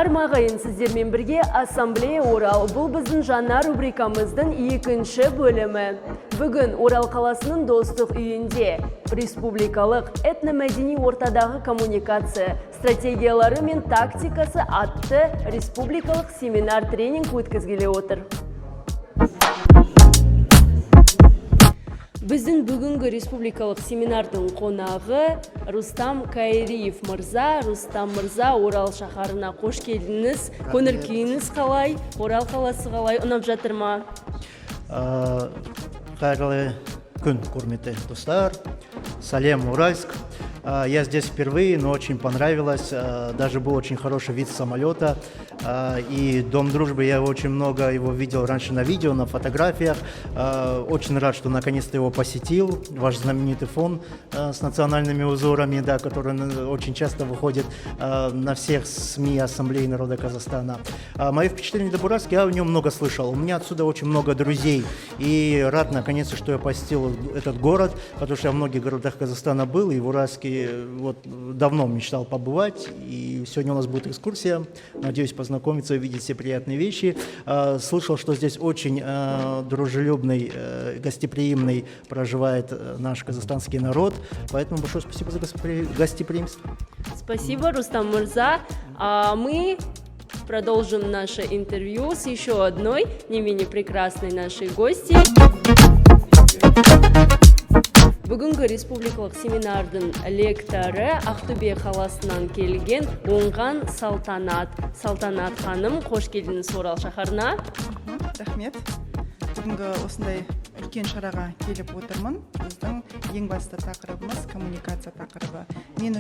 Армағайын сіздермен бірге Ассамблея Орал. Бұл біздің жаңа рубрикамыздың екінші бөлімі. Бүгін Орал қаласының Достық үйінде республикалық этномәдени ортадағы коммуникация стратегиялары мен тактикасы атты республикалық семинар-тренинг өткізгелі отыр. Біздің бүгінгі республикалық семинардың қонағы Рустам Кайриев мырза. Рустам мырза, Орал шаһарына қош келдіңіз. Көңіл күйіңіз қалай? Орал қаласы қалай? Ұнап жатыр ма? Қайырлы күн, құрметті достар. Салем, Уральск. Я здесь впервые, но очень понравилось. Даже был очень хороший вид самолета. И Дом дружбы, я очень много его видел раньше на видео, на фотографиях. Очень рад, что наконец-то его посетил. Ваш знаменитый фон с национальными узорами, да, который очень часто выходит на всех СМИ Ассамблеи народа Казахстана. Мои впечатления до Уральска, я о нем много слышал. У меня отсюда очень много друзей. И рад наконец-то, что я посетил этот город, потому что я в многих городах Казахстана был, и в Уральске вот давно мечтал побывать. И сегодня у нас будет экскурсия. Надеюсь познакомиться, увидеть все приятные вещи. Слышал, что здесь очень дружелюбный, гостеприимный проживает наш казахстанский народ. Поэтому большое спасибо за гостеприимство. Спасибо, Рустам мырза. Мы продолжим наше интервью с еще одной, не менее прекрасной нашей гостьей. Бүгінгі республикалық семинардың лекторы Ақтөбе қаласынан келген Оңған Салтанат. Салтанат ханым, қош келдіңіз Орал шаһарына. Рахмет. Бүгінгі осындай үлкен шараға келіп отырмын. Біздің ең басты тақырыбымыз коммуникация тақырыбы. Мен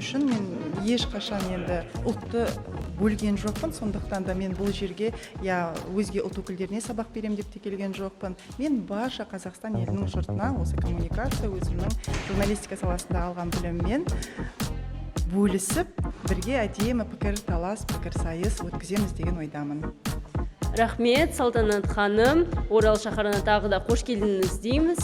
ешқашан енді ұлтты бөлген жоқпын, сондықтан да мен бұл жерге өзге ұлт өкілдеріне сабақ берем деп те келген жоқпын. Мен барша Қазақстан елінің жұртына осы коммуникация, өзімнің журналистика саласында алған біліммен бөлісіп, бірге әдемі пікір талас, пікір сайыс өткіземіз деген ойдамын. Рахмет, Салтанат ханым. Орал шаһарына тағы да қош келдіңіз дейміз.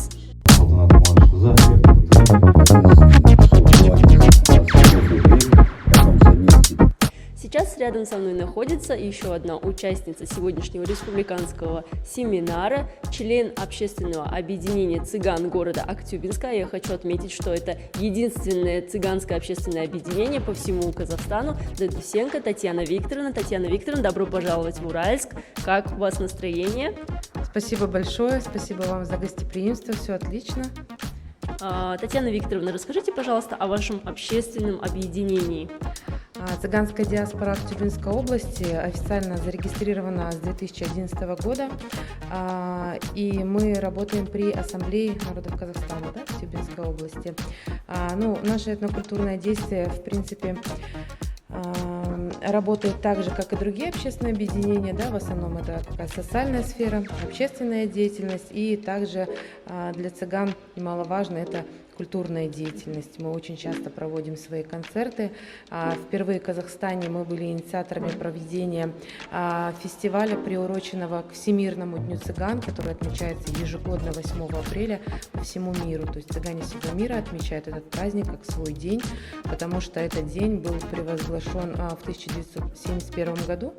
Сейчас рядом со мной находится еще одна участница сегодняшнего республиканского семинара, член общественного объединения цыган города Актюбинска. Я хочу отметить, что это единственное цыганское общественное объединение по всему Казахстану. Дадусенко Татьяна Викторовна. Татьяна Викторовна, добро пожаловать в Уральск. Как у вас настроение? Спасибо большое, спасибо вам за гостеприимство, все отлично. Татьяна Викторовна, расскажите, пожалуйста, о вашем общественном объединении. Цыганская диаспора Актюбинской области официально зарегистрирована с 2011 года, и мы работаем при Ассамблее народов Казахстана, да, в Актюбинской области. Наше этнокультурное действие, в принципе, работает так же, как и другие общественные объединения, да, в основном это такая социальная сфера, общественная деятельность, и также для цыган немаловажно это культурная деятельность. Мы очень часто проводим свои концерты. Впервые в Казахстане мы были инициаторами проведения фестиваля, приуроченного к Всемирному дню цыган, который отмечается ежегодно 8 апреля по всему миру. То есть цыгане всего мира отмечают этот праздник как свой день, потому что этот день был провозглашен в 1971 году.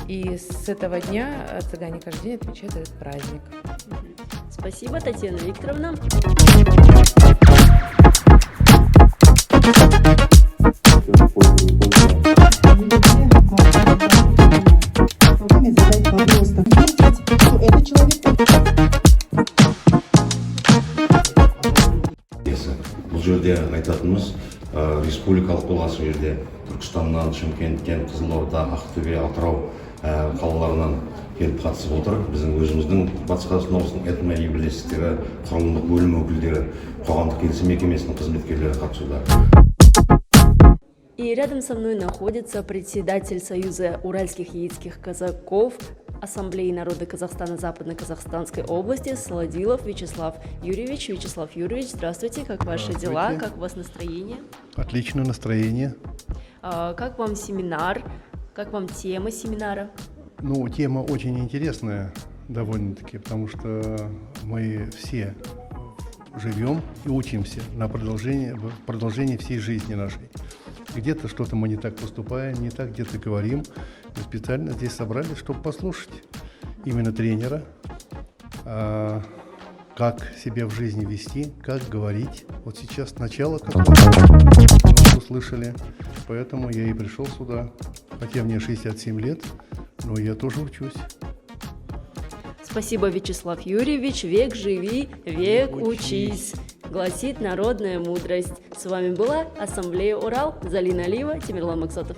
И с этого дня цыгане каждый день отмечают этот праздник. Спасибо, Татьяна Викторовна. Бұл жерде айтатынымыз республикалық болған жерде Түркістаннан, Шымкенттен, Қызылорда, Ақтөбе, Атырау қалаларынан келіп қатысып отыр. Біздің өзіміздің Батыс Қазақстан облысының этномәдени бірлестіктері, құрылымдық бөлім өкілдері, қоғамдық келісім мекемесінің қызметкерлері қатысуда. И рядом со мной находится председатель Союза уральских яицких казаков Ассамблеи народа Казахстана Западно-Казахстанской области Солодилов Вячеслав Юрьевич. Вячеслав Юрьевич, здравствуйте, как ваши дела, как у вас настроение? Отличное настроение. Как вам семинар, как вам тема семинара? Тема очень интересная довольно-таки, потому что мы все живем и учимся на продолжение всей жизни нашей. Где-то что-то мы не так поступаем, не так где-то говорим. Мы специально здесь собрались, чтобы послушать именно тренера, как себя в жизни вести, как говорить. Вот сейчас начало какое-то мы услышали, поэтому я и пришел сюда. Хотя мне 67 лет, но я тоже учусь. Спасибо, Вячеслав Юрьевич. Век живи, век учись, гласит народная мудрость. С вами была Ассамблея Урал. Залина Алиева, Тимирлан Максотов.